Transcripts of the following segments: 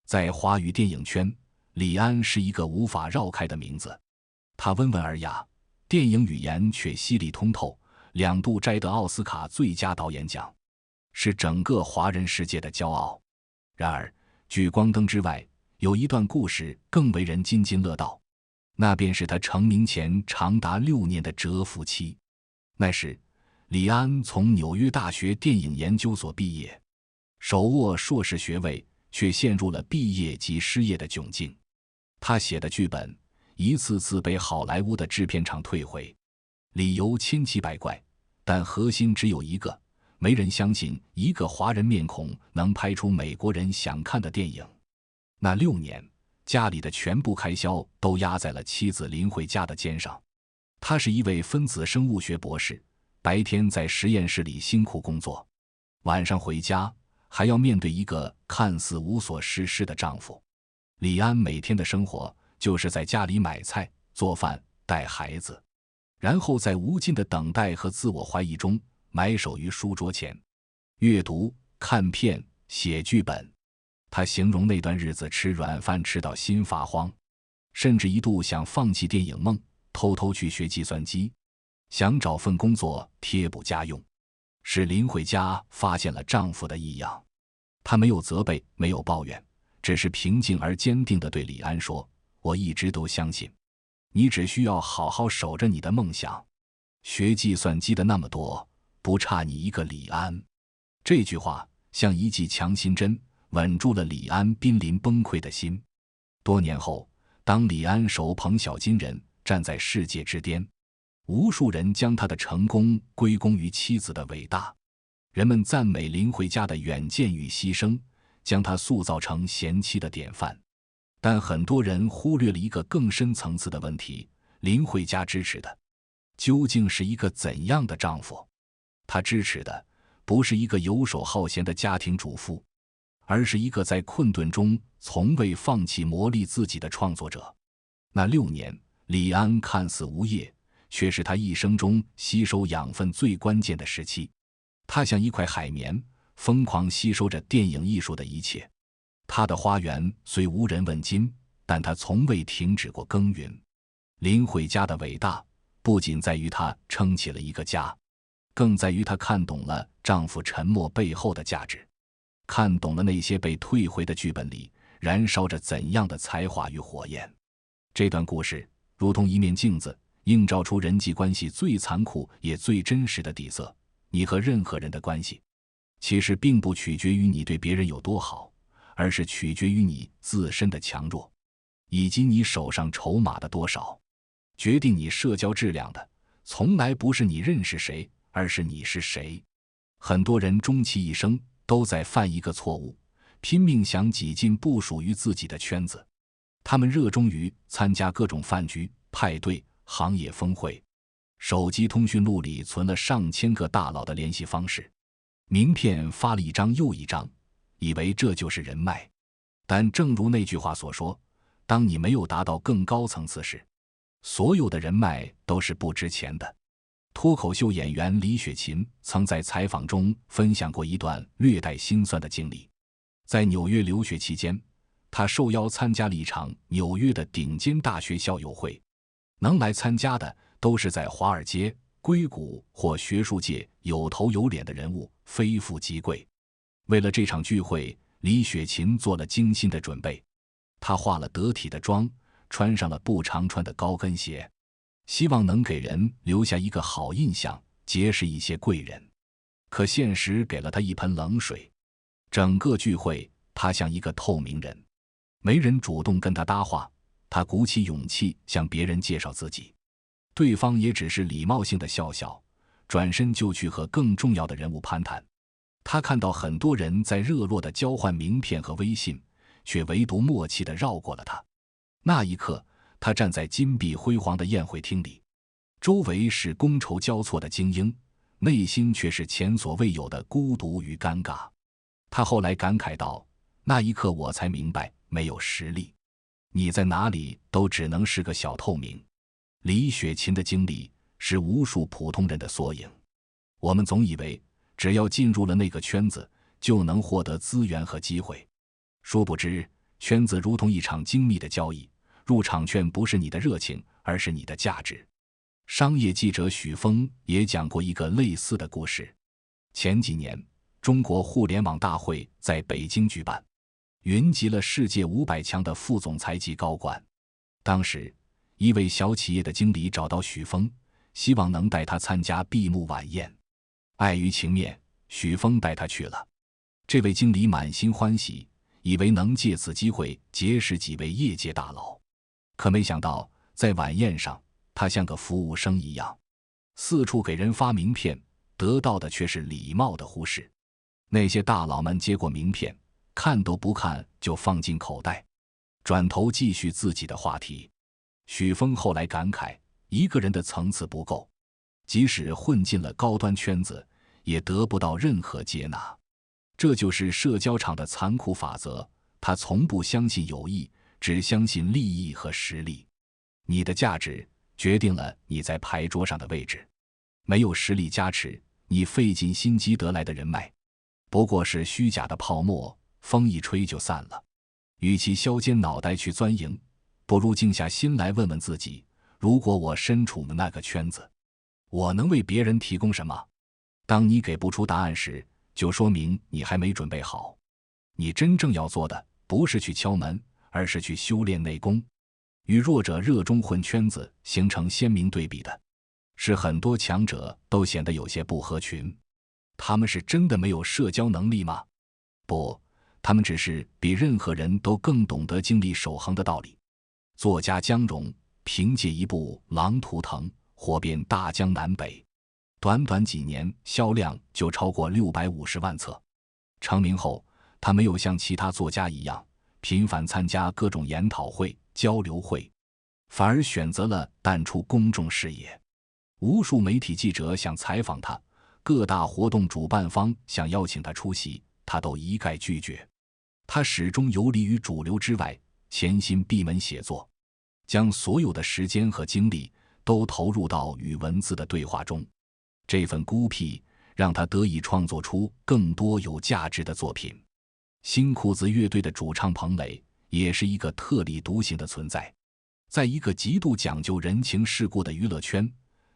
在华语电影圈，李安是一个无法绕开的名字。他温文尔雅，电影语言却犀利通透，2度摘得奥斯卡最佳导演奖，是整个华人世界的骄傲。然而，聚光灯之外，有一段故事更为人津津乐道，那便是他成名前长达6年的蛰伏期。那时，李安从纽约大学电影研究所毕业，手握硕士学位，却陷入了毕业即失业的窘境。他写的剧本一次次被好莱坞的制片厂退回，理由千奇百怪，但核心只有一个：没人相信一个华人面孔能拍出美国人想看的电影。那6年，家里的全部开销都压在了妻子林慧嘉的肩上。他是一位分子生物学博士，白天在实验室里辛苦工作，晚上回家还要面对一个看似无所事事的丈夫。李安每天的生活就是在家里买菜、做饭、带孩子，然后在无尽的等待和自我怀疑中埋首于书桌前，阅读、看片、写剧本。他形容那段日子吃软饭吃到心发慌，甚至一度想放弃电影梦，偷偷去学计算机，想找份工作贴补家用。是林慧嘉发现了丈夫的异样，她没有责备，没有抱怨，只是平静而坚定地对李安说：我一直都相信，你只需要好好守着你的梦想，学计算机的那么多，不差你一个李安。这句话像一剂强心针，稳住了李安濒临崩溃的心。多年后，当李安手捧小金人站在世界之巅，无数人将他的成功归功于妻子的伟大，人们赞美林慧嘉的远见与牺牲，将他塑造成贤妻的典范。但很多人忽略了一个更深层次的问题：林慧嘉支持的究竟是一个怎样的丈夫？他支持的不是一个游手好闲的家庭主妇，而是一个在困顿中从未放弃磨砺自己的创作者。那6年，李安看似无业，却是他一生中吸收养分最关键的时期。他像一块海绵，疯狂吸收着电影艺术的一切。他的花园虽无人问津，但他从未停止过耕耘。林慧嘉的伟大不仅在于她撑起了一个家，更在于她看懂了丈夫沉默背后的价值，看懂了那些被退回的剧本里燃烧着怎样的才华与火焰。这段故事如同一面镜子，映照出人际关系最残酷也最真实的底色。你和任何人的关系，其实并不取决于你对别人有多好，而是取决于你自身的强弱，以及你手上筹码的多少。决定你社交质量的，从来不是你认识谁，而是你是谁。很多人终其一生都在犯一个错误，拼命想挤进不属于自己的圈子。他们热衷于参加各种饭局、派对、行业峰会，手机通讯录里存了上千个大佬的联系方式，名片发了一张又一张，以为这就是人脉。但正如那句话所说，当你没有达到更高层次时，所有的人脉都是不值钱的。脱口秀演员李雪琴曾在采访中分享过一段略带心酸的经历。在纽约留学期间，她受邀参加了一场纽约的顶尖大学校友会，能来参加的都是在华尔街、硅谷或学术界有头有脸的人物，非富即贵。为了这场聚会，李雪琴做了精心的准备，她化了得体的妆，穿上了不常穿的高跟鞋，希望能给人留下一个好印象，结识一些贵人。可现实给了她一盆冷水，整个聚会她像一个透明人，没人主动跟她搭话，她鼓起勇气向别人介绍自己，对方也只是礼貌性的笑笑，转身就去和更重要的人物攀谈。她看到很多人在热络地交换名片和微信，却唯独默契地绕过了她。那一刻，他站在金碧辉煌的宴会厅里，周围是觥筹交错的精英，内心却是前所未有的孤独与尴尬。他后来感慨道：那一刻我才明白，没有实力，你在哪里都只能是个小透明。李雪琴的经历是无数普通人的缩影。我们总以为只要进入了那个圈子，就能获得资源和机会，殊不知圈子如同一场精密的交易，入场券不是你的热情，而是你的价值。商业记者许峰也讲过一个类似的故事。前几年，中国互联网大会在北京举办，云集了世界500强的副总裁级高管。当时，一位小企业的经理找到许峰，希望能带他参加闭幕晚宴。碍于情面，许峰带他去了。这位经理满心欢喜，以为能借此机会结识几位业界大佬。可没想到，在晚宴上，他像个服务生一样，四处给人发名片，得到的却是礼貌的忽视。那些大佬们接过名片，看都不看就放进口袋，转头继续自己的话题。许峰后来感慨，一个人的层次不够，即使混进了高端圈子，也得不到任何接纳。这就是社交场的残酷法则，他从不相信友谊，只相信利益和实力。你的价值决定了你在牌桌上的位置，没有实力加持，你费尽心机得来的人脉，不过是虚假的泡沫，风一吹就散了。与其削尖脑袋去钻营，不如静下心来问问自己，如果我身处那个圈子，我能为别人提供什么？当你给不出答案时，就说明你还没准备好。你真正要做的，不是去敲门，而是去修炼内功。与弱者热衷混圈子形成鲜明对比的，是很多强者都显得有些不合群。他们是真的没有社交能力吗？不，他们只是比任何人都更懂得精力守恒的道理。作家姜蓉凭借一部《狼图腾》火遍大江南北，短短几年销量就超过650万册。成名后，他没有像其他作家一样频繁参加各种研讨会、交流会，反而选择了淡出公众视野。无数媒体记者想采访他，各大活动主办方想邀请他出席，他都一概拒绝。他始终游离于主流之外，潜心闭门写作，将所有的时间和精力都投入到与文字的对话中。这份孤僻让他得以创作出更多有价值的作品。新裤子乐队的主唱彭磊也是一个特立独行的存在，在一个极度讲究人情世故的娱乐圈，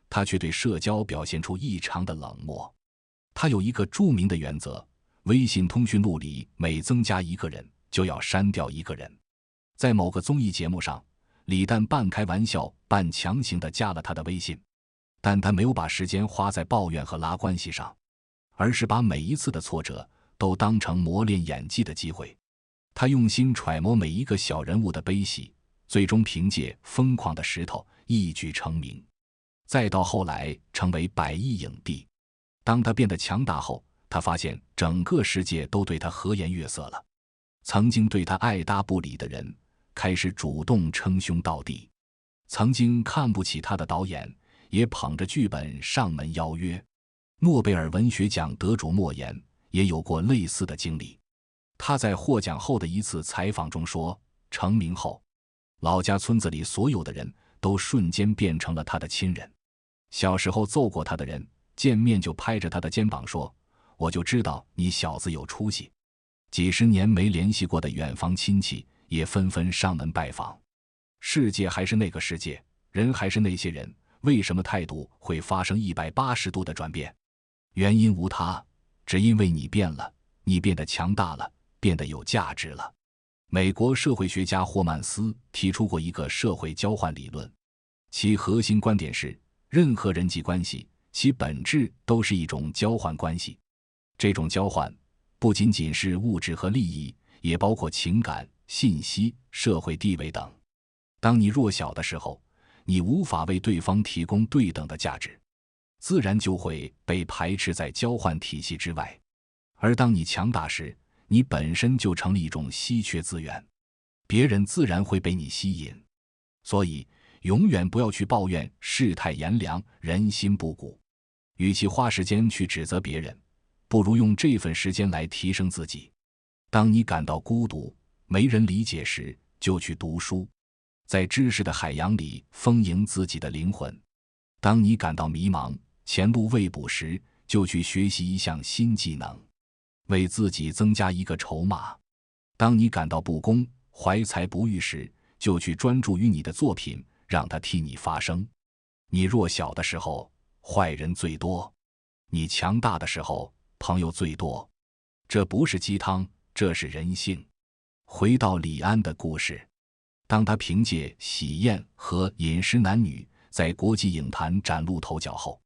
他却对社交表现出异常的冷漠。他有一个著名的原则，微信通讯录里每增加一个人，就要删掉一个人。在某个综艺节目上，李诞半开玩笑半强行地加了他的微信，但他没有把时间花在抱怨和拉关系上，而是把每一次的挫折都当成磨练演技的机会。他用心揣摩每一个小人物的悲喜，最终凭借《疯狂的石头》一举成名，再到后来成为100亿影帝。当他变得强大后，他发现整个世界都对他和颜悦色了。曾经对他爱搭不理的人，开始主动称兄道弟；曾经看不起他的导演，也捧着剧本上门邀约。诺贝尔文学奖得主莫言也有过类似的经历。他在获奖后的一次采访中说，成名后，老家村子里所有的人都瞬间变成了他的亲人。小时候揍过他的人，见面就拍着他的肩膀说，我就知道你小子有出息。几十年没联系过的远房亲戚也纷纷上门拜访。世界还是那个世界，人还是那些人，为什么态度会发生180度的转变？原因无他，只因为你变了，你变得强大了，变得有价值了。美国社会学家霍曼斯提出过一个社会交换理论，其核心观点是，任何人际关系其本质都是一种交换关系。这种交换不仅仅是物质和利益，也包括情感、信息、社会地位等。当你弱小的时候，你无法为对方提供对等的价值，自然就会被排斥在交换体系之外。而当你强大时，你本身就成了一种稀缺资源，别人自然会被你吸引。所以永远不要去抱怨世态炎凉、人心不古。与其花时间去指责别人，不如用这份时间来提升自己。当你感到孤独、没人理解时，就去读书，在知识的海洋里丰盈自己的灵魂。当你感到迷茫、前路未卜时，就去学习一项新技能，为自己增加一个筹码。当你感到不公、怀才不遇时，就去专注于你的作品，让它替你发声。你弱小的时候，坏人最多；你强大的时候，朋友最多。这不是鸡汤，这是人性。回到李安的故事，当他凭借《喜宴》和《饮食男女》在国际影坛崭露头角后，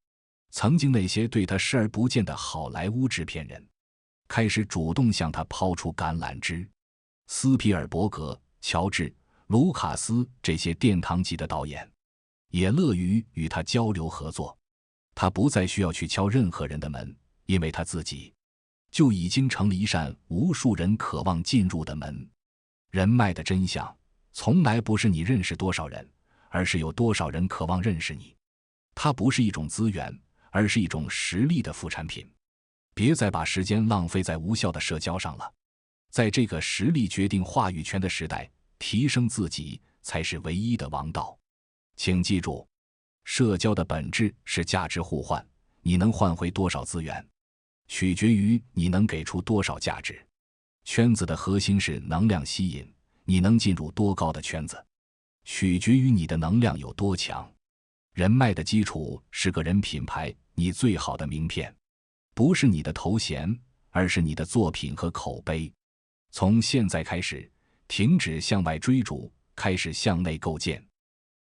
曾经那些对他视而不见的好莱坞制片人开始主动向他抛出橄榄枝。斯皮尔伯格、乔治·卢卡斯这些殿堂级的导演也乐于与他交流合作。他不再需要去敲任何人的门，因为他自己就已经成了一扇无数人渴望进入的门。人脉的真相从来不是你认识多少人，而是有多少人渴望认识你。它不是一种资源，而是一种实力的副产品。别再把时间浪费在无效的社交上了。在这个实力决定话语权的时代，提升自己才是唯一的王道。请记住，社交的本质是价值互换，你能换回多少资源，取决于你能给出多少价值。圈子的核心是能量吸引，你能进入多高的圈子，取决于你的能量有多强。人脉的基础是个人品牌，你最好的名片，不是你的头衔，而是你的作品和口碑。从现在开始，停止向外追逐，开始向内构建。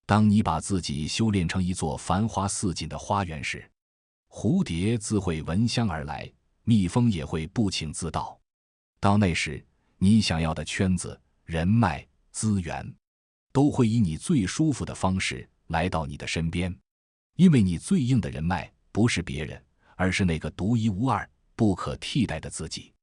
当你把自己修炼成一座繁花似锦的花园时，蝴蝶自会闻香而来，蜜蜂也会不请自到。到那时，你想要的圈子、人脉、资源，都会以你最舒服的方式来到你的身边。因为你最硬的人脉不是别人，而是那个独一无二、不可替代的自己。